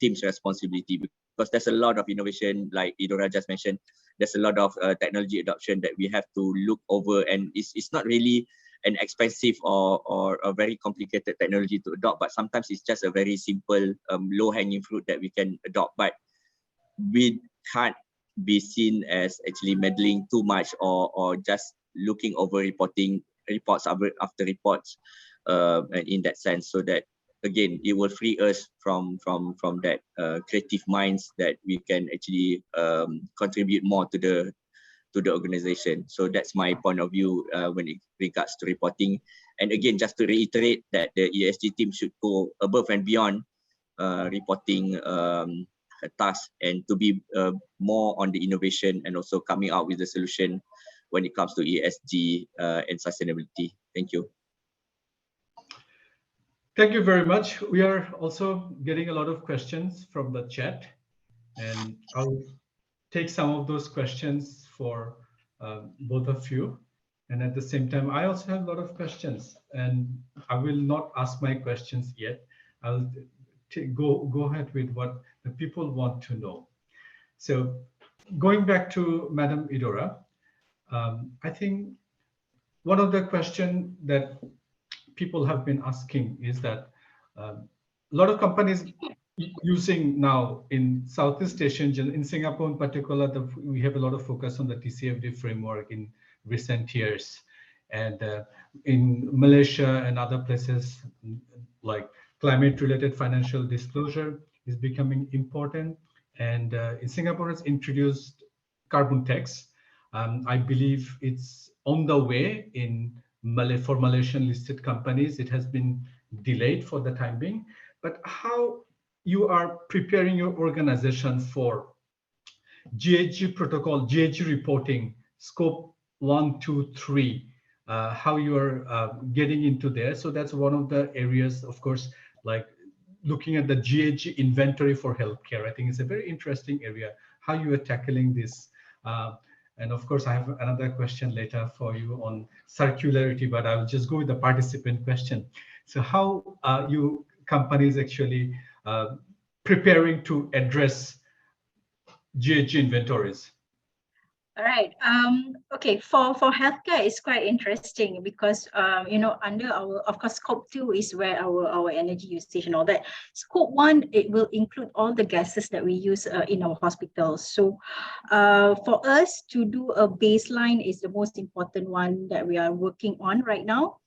team's responsibility, because there's a lot of innovation, like Idora just mentioned. There's a lot of technology adoption that we have to look over, and it's not really an expensive or a very complicated technology to adopt, but sometimes it's just a very simple low-hanging fruit that we can adopt. But we can't be seen as actually meddling too much or just looking over reports after reports in that sense, so that again it will free us from that creative minds that we can actually contribute more to the organization. So that's my point of view when it regards to reporting. And again, just to reiterate that the ESG team should go above and beyond reporting tasks, and to be more on the innovation and also coming out with the solution when it comes to ESG and sustainability. Thank you. Thank you very much. We are also getting a lot of questions from the chat, and I'll take some of those questions for both of you. And at the same time, I also have a lot of questions, and I will not ask my questions yet. I'll go ahead with what the people want to know. So going back to Madam Idora, I think one of the questions that people have been asking is that a lot of companies using now in Southeast Asia, in Singapore in particular, we have a lot of focus on the TCFD framework in recent years. And in Malaysia and other places, like climate-related financial disclosure is becoming important. And in Singapore, it's introduced carbon tax. I believe it's on the way for Malaysian listed companies. It has been delayed for the time being. But how you are preparing your organization for GHG protocol, GHG reporting, scope 1, 2, 3, how you are getting into there. So that's one of the areas, of course, like looking at the GHG inventory for healthcare. I think it's a very interesting area, how you are tackling this. And of course, I have another question later for you on circularity, but I'll just go with the participant question. So how are you companies actually preparing to address GHG inventories? All right. Okay. For healthcare, it's quite interesting because under our, of course, scope 2 is where our energy usage and all that. Scope 1, it will include all the gases that we use in our hospitals. So for us to do a baseline is the most important one that we are working on right now.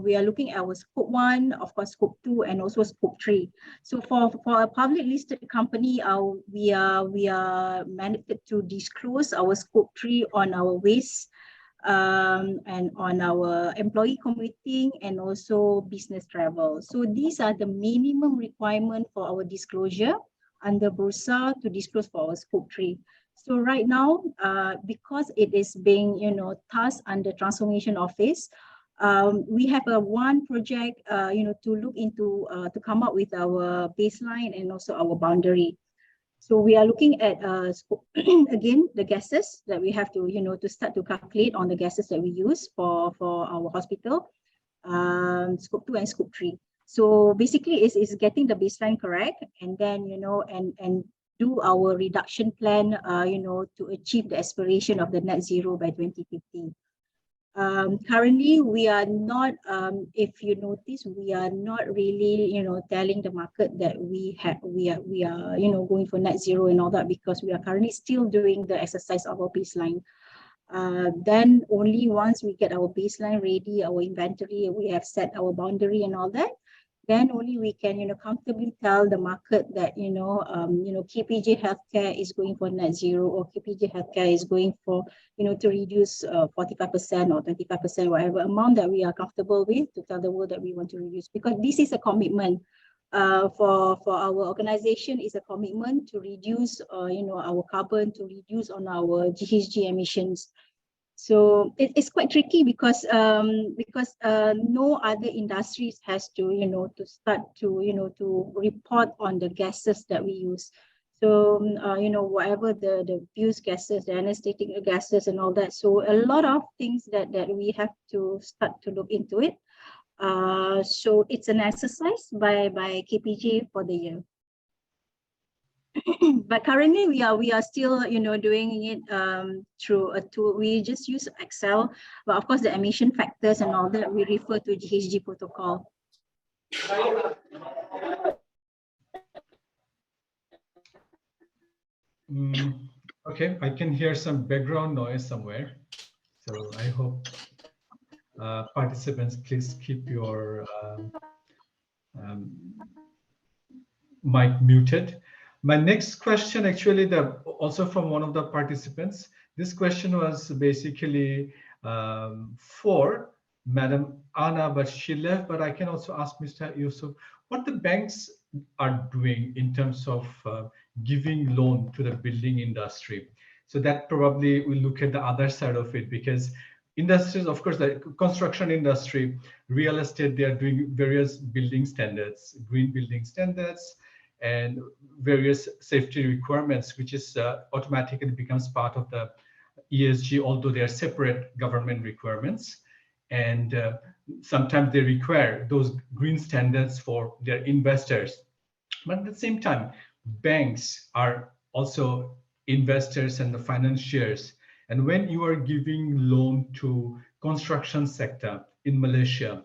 We are looking at our scope 1, of course, scope 2, and also scope 3. So for a public listed company, we are mandated to disclose our scope 3 on our waste and on our employee commuting and also business travel. So these are the minimum requirement for our disclosure under Bursa to disclose for our scope 3. So right now, because it is being tasked under Transformation Office, we have one project, to look into, to come up with our baseline and also our boundary. So we are looking at, again, the gases that we have to, to start to calculate on the gases that we use for our hospital, scope 2 and scope 3. So basically, it's getting the baseline correct, and then, and do our reduction plan, to achieve the aspiration of the net zero by 2050. Currently, we are not, if you notice, we are not really, telling the market that we are, going for net zero and all that, because we are currently still doing the exercise of our baseline. Then only once we get our baseline ready, our inventory, we have set our boundary and all that, then only we can, comfortably tell the market that, KPJ Healthcare is going for net zero, or KPJ Healthcare is going for, to reduce 45% or 25%, whatever amount that we are comfortable with, to tell the world that we want to reduce, because this is a commitment. For our organization is a commitment to reduce, our carbon, to reduce on our GHG emissions. So it's quite tricky because no other industries has to to start to report on the gases that we use. So whatever the fuse gases, the anesthetic gases, and all that. So a lot of things that we have to start to look into it. So it's an exercise by KPJ for the year. But currently we are still doing it through a tool. We just use Excel, but of course the emission factors and all that we refer to GHG protocol. Okay, I can hear some background noise somewhere, so I hope participants please keep your mic muted. My next question, actually, also from one of the participants. This question was basically for Madam Anna, but she left. But I can also ask Mr. Yusuf what the banks are doing in terms of giving loan to the building industry. So that probably will look at the other side of it, because industries, of course, the construction industry, real estate, they are doing various building standards, green building standards, and various safety requirements, which is automatically becomes part of the ESG, although they are separate government requirements. And sometimes they require those green standards for their investors. But at the same time, banks are also investors and the financiers. And when you are giving loan to construction sector in Malaysia,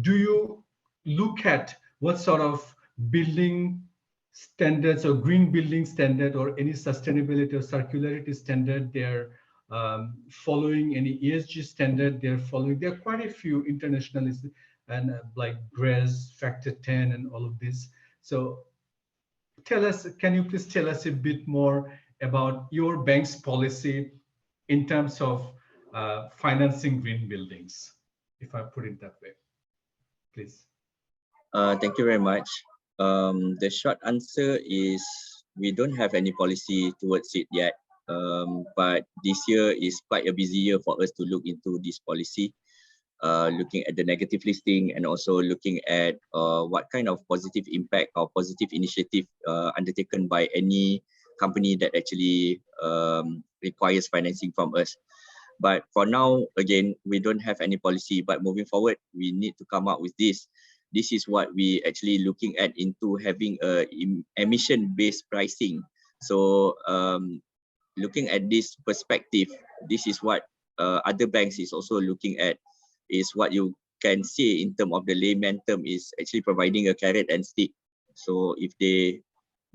do you look at what sort of building standards or green building standard or any sustainability or circularity standard they're following, any ESG standard they're following? There are quite a few international and like GRES, Factor 10 and all of this. So tell us, can you please tell us a bit more about your bank's policy in terms of financing green buildings, if I put it that way, please? Thank you very much. The short answer is we don't have any policy towards it yet. But this year is quite a busy year for us to look into this policy, looking at the negative listing and also looking at what kind of positive impact or positive initiative undertaken by any company that actually requires financing from us. But for now, again, we don't have any policy, but moving forward, we need to come up with this. This is what we actually looking at into having a emission-based pricing. So looking at this perspective, this is what other banks is also looking at, is what you can see in terms of the layman term is actually providing a carrot and stick. So if they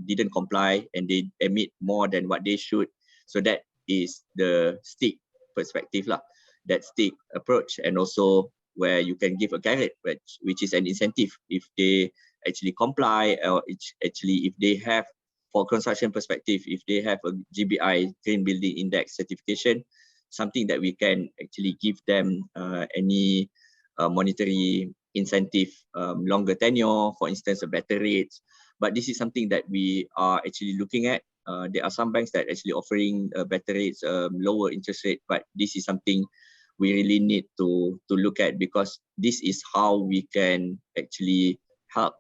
didn't comply and they emit more than what they should, so that is the stick perspective lah, that stick approach, and also where you can give a carrot, which is an incentive if they actually comply, or actually if they have, for construction perspective, if they have a GBI, Green Building Index certification, something that we can actually give them any monetary incentive, longer tenure, for instance, a better rates. But this is something that we are actually looking at. There are some banks that actually offering better rates, lower interest rate, but this is something we really need to look at, because this is how we can actually help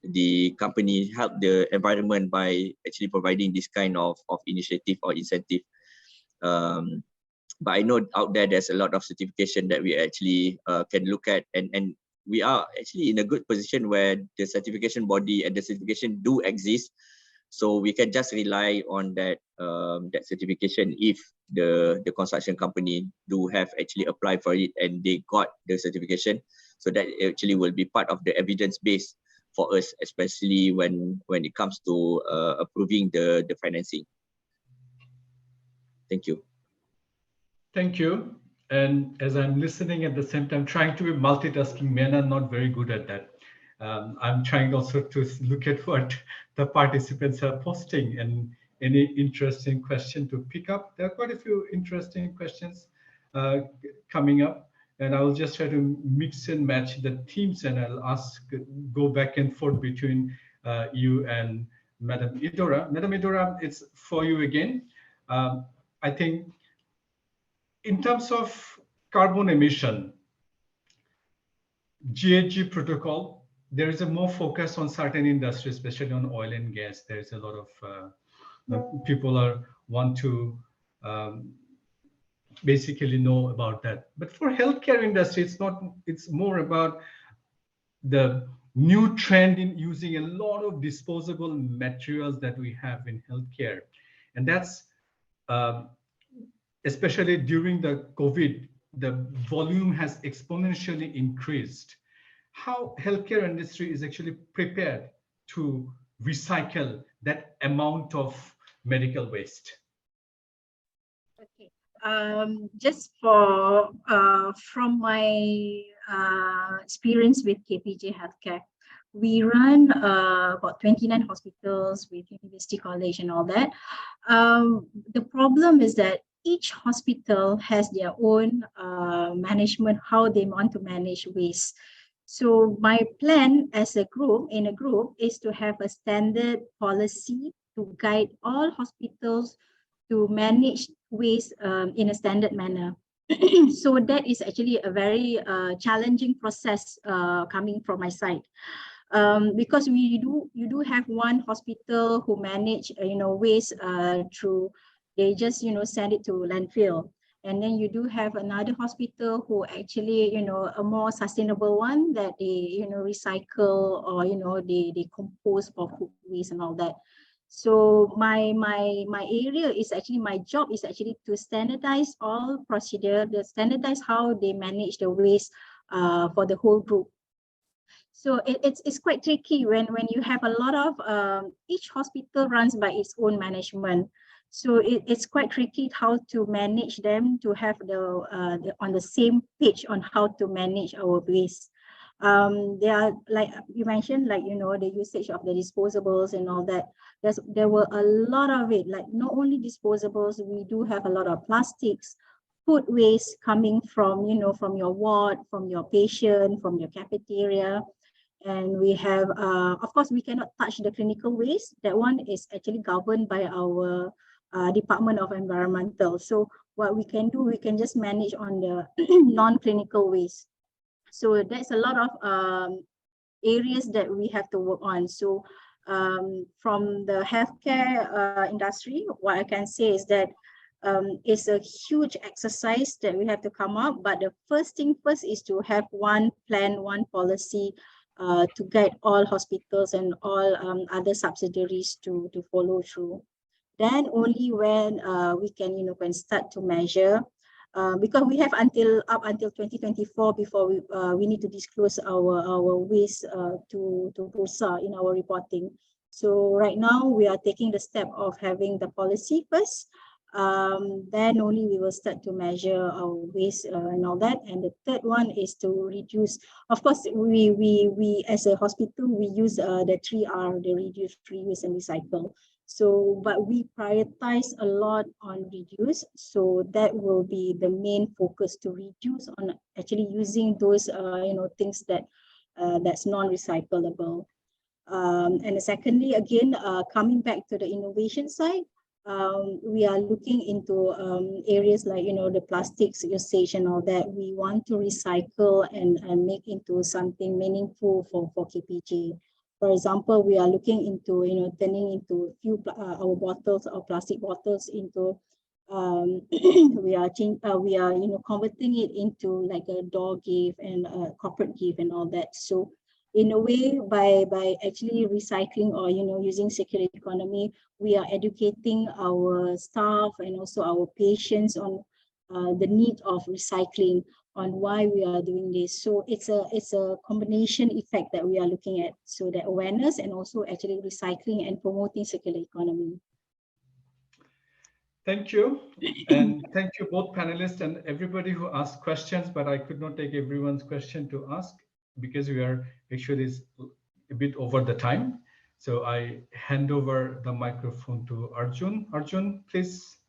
the company, help the environment by actually providing this kind of initiative or incentive. But I know out there's a lot of certification that we actually can look at, and we are actually in a good position where the certification body and the certification do exist. So we can just rely on that that certification if the construction company do have actually applied for it and they got the certification. So that actually will be part of the evidence base for us, especially when it comes to approving the financing. Thank you. Thank you. And as I'm listening at the same time, trying to be multitasking, men are not very good at that. I'm trying also to look at what the participants are posting and any interesting question to pick up. There are quite a few interesting questions coming up, and I will just try to mix and match the themes, and I'll go back and forth between you and Madam Idora. Madam Idora, it's for you again. I think in terms of carbon emission, GHG protocol, there is a more focus on certain industries, especially on oil and gas. There's a lot of people want to basically know about that. But for healthcare industry, it's not. It's more about the new trend in using a lot of disposable materials that we have in healthcare, and that's especially during the COVID, the volume has exponentially increased. How healthcare industry is actually prepared to recycle that amount of medical waste? Okay. Just for from my experience with KPJ Healthcare, we run about 29 hospitals with University College and all that. The problem is that each hospital has their own management, how they want to manage waste. So my plan as a group, is to have a standard policy to guide all hospitals to manage waste in a standard manner. So that is actually a very challenging process coming from my side. Because you do have one hospital who manage waste through, they just send it to landfill, and then you do have another hospital who actually a more sustainable one that they recycle, or they compose for food waste and all that. So my area is actually, my job is actually to standardize all procedure, to standardize how they manage the waste for the whole group. So it's quite tricky when you have a lot of each hospital runs by its own management. So it's quite tricky how to manage them to have the on the same page on how to manage our waste. There are, like you mentioned, like the usage of the disposables and all that. There were a lot of it. Like not only disposables, we do have a lot of plastics, food waste coming from from your ward, from your patient, from your cafeteria. And we have, of course, we cannot touch the clinical waste. That one is actually governed by our Department of Environmental. So what we can do, we can just manage on the non-clinical waste. So that's a lot of areas that we have to work on. So from the healthcare industry, what I can say is that it's a huge exercise that we have to come up. But the first thing first is to have one plan, one policy to guide all hospitals and all other subsidiaries to follow through. Then only when we can start to measure, because we have up until 2024 before we need to disclose our waste to Bursa in our reporting. So right now we are taking the step of having the policy first. Then only we will start to measure our waste and all that. And the third one is to reduce. Of course, we as a hospital, we use the 3R, the reduce, reuse, and recycle. So, but we prioritize a lot on reduce. So that will be the main focus, to reduce on actually using those things that that's non-recyclable. And secondly, again, coming back to the innovation side, we are looking into areas like the plastics usage and all that. We want to recycle and make into something meaningful for KPJ. For example, we are looking into turning into our bottles, our plastic bottles into we are converting it into like a door gift and a corporate gift and all that. So in a way, by actually recycling or using circular economy, we are educating our staff and also our patients on the need of recycling, on why we are doing this. So it's a combination effect that we are looking at. So the awareness and also actually recycling and promoting circular economy. Thank you. And thank you both panelists and everybody who asked questions, but I could not take everyone's question to ask. because we are actually a bit over the time. So I hand over the microphone to Arjun. Arjun, please